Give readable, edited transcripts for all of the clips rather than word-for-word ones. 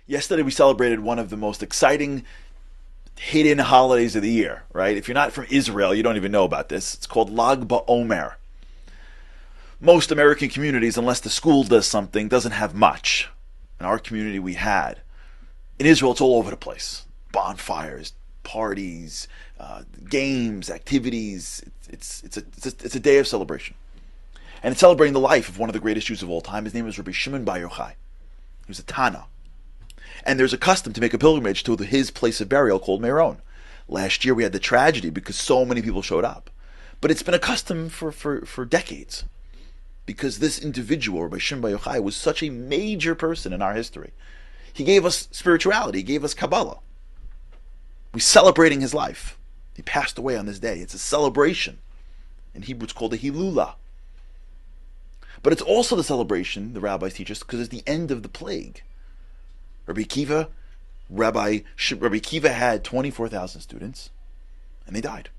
Yesterday we celebrated one of the most exciting hidden holidays of the year, right? If you're not from Israel, you don't even know about this. It's called Lag BaOmer. Most American communities, unless the school does something, doesn't have much. In our community, we had. In Israel, it's all over the place. Bonfires, parties, games, activities. It's a day of celebration. And it's celebrating the life of one of the greatest Jews of all time. His name is Rabbi Shimon Bar Yochai. He was a Tana. And there's a custom to make a pilgrimage to his place of burial called Meron. Last year we had the tragedy because so many people showed up. But it's been a custom for decades. Because this individual, Rabbi Shimon Bar Yochai, was such a major person in our history. He gave us spirituality. He gave us Kabbalah. We're celebrating his life. He passed away on this day. It's a celebration. In Hebrew it's called a Hilula. But it's also the celebration, the rabbis teach us, because it's the end of the plague. Rabbi Akiva had 24,000 students, and they died.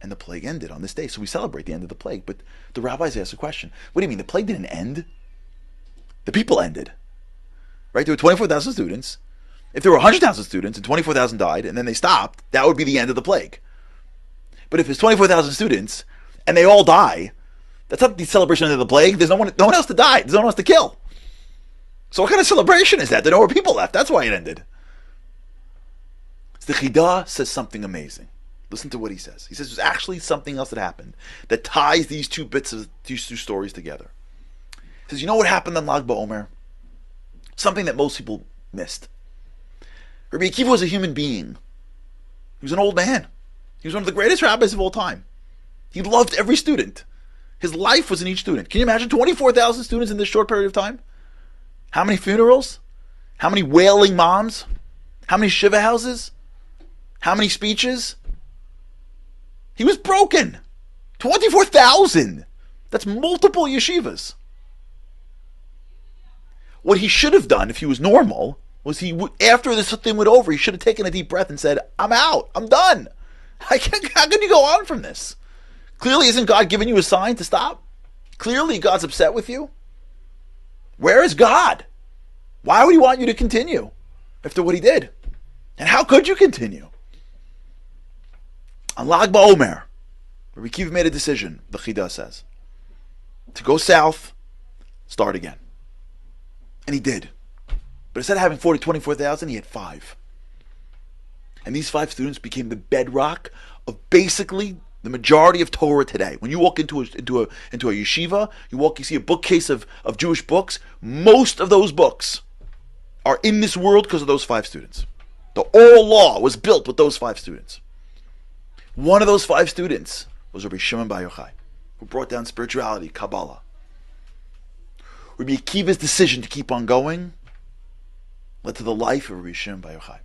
And the plague ended on this day. So we celebrate the end of the plague. But the rabbis ask a question. What do you mean? The plague didn't end? The people ended. Right? There were 24,000 students. If there were 100,000 students and 24,000 died and then they stopped, that would be the end of the plague. But if it's 24,000 students and they all die, that's not the celebration of the plague. There's no one else to die. There's no one else to kill. So what kind of celebration is that? There are no more people left. That's why it ended. The Chidah says something amazing. Listen to what he says. He says there's actually something else that happened that ties these two stories together. He says, you know what happened on Lag BaOmer? Something that most people missed. Rabbi Akiva was a human being. He was an old man. He was one of the greatest rabbis of all time. He loved every student. His life was in each student. Can you imagine 24,000 students in this short period of time? How many funerals? How many wailing moms? How many shiva houses? How many speeches? He was broken. 24,000. That's multiple yeshivas. What he should have done if he was normal was after this thing went over, he should have taken a deep breath and said, I'm out. I'm done. How can you go on from this? Clearly, isn't God giving you a sign to stop? Clearly, God's upset with you. Where is God? Why would he want you to continue after what he did? And how could you continue? On Lag BaOmer, Rabbi Akiva made a decision, the Chidah says, to go south, start again. And he did. But instead of having 24,000, he had 5. And these 5 students became the bedrock of basically the majority of Torah today. When you walk into a yeshiva, you see a bookcase of Jewish books. Most of those books are in this world because of those 5 students. The oral law was built with those 5 students. One of those 5 students was Rabbi Shimon Bar Yochai, who brought down spirituality, Kabbalah. Rabbi Akiva's decision to keep on going led to the life of Rabbi Shimon Bar Yochai.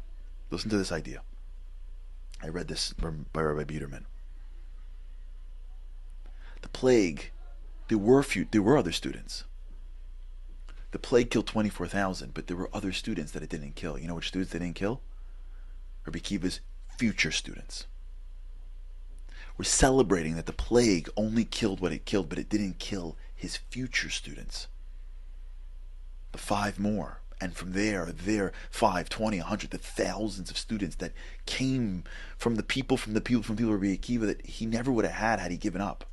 Listen to this idea. I read this by Rabbi Biederman. The plague, there were other students. The plague killed 24,000, but there were other students that it didn't kill. You know which students they didn't kill? Rabbi Akiva's future students. We're celebrating that the plague only killed what it killed, but it didn't kill his future students. The 5 more. And from there, 5, 20, 100, the thousands of students that came from people of Rabbi Akiva that he never would have had he given up.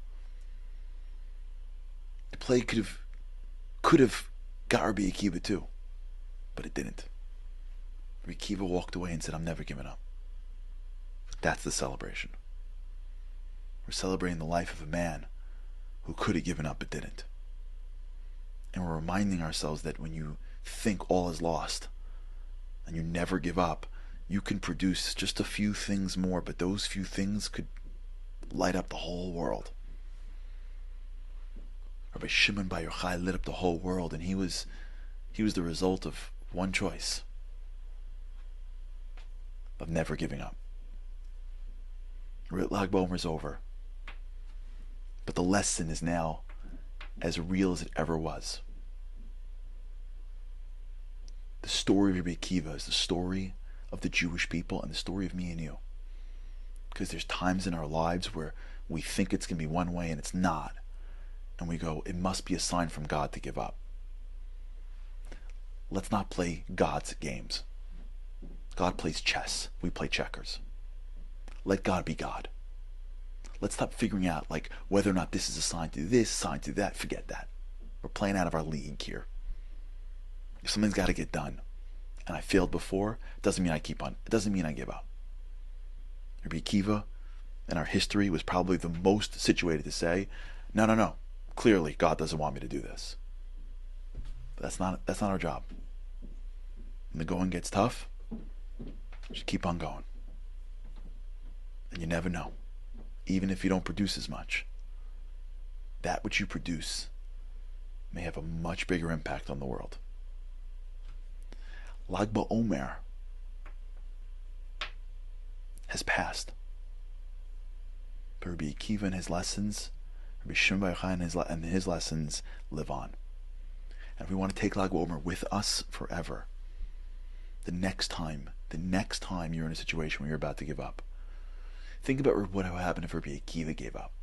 The plague could have got Rabbi Akiva too, but it didn't. Rabbi Akiva walked away and said, I'm never giving up. That's the celebration. We're celebrating the life of a man who could have given up but didn't. And we're reminding ourselves that when you think all is lost and you never give up, you can produce just a few things more, but those few things could light up the whole world. Rabbi Shimon Bar Yochai lit up the whole world, and he was the result of one choice, of never giving up. Lag BaOmer is over, but the lesson is now as real as it ever was. The story of Rabbi Akiva is the story of the Jewish people and the story of me and you. Because there's times in our lives where we think it's going to be one way and it's not. And we go, it must be a sign from God to give up. let's not play God's games. God plays chess. We play checkers. Let God be God. Let's stop figuring out like whether or not this is assigned to this, assigned to that. Forget that. We're playing out of our league here. If something's got to get done, and I failed before, it doesn't mean I keep on. It doesn't mean I give up. Rabbi Akiva in our history was probably the most situated to say, no. Clearly, God doesn't want me to do this. But that's not our job. When the going gets tough, just keep on going. And you never know. Even if you don't produce as much, that which you produce may have a much bigger impact on the world. Lag BaOmer has passed. But Rabbi Akiva and his lessons, Rabbi Shimon Bar Yochai and his lessons live on. And if we want to take Lag BaOmer with us forever, the next time you're in a situation where you're about to give up, think about what would happen if Rabbi Akiva gave up.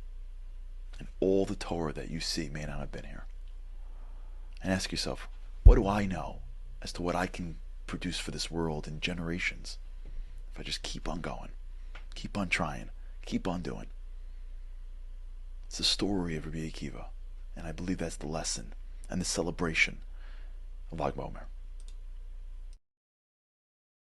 And all the Torah that you see may not have been here. And ask yourself, what do I know as to what I can produce for this world in generations if I just keep on going, keep on trying, keep on doing? It's the story of Rabbi Akiva, and I believe that's the lesson and the celebration of Lag BaOmer.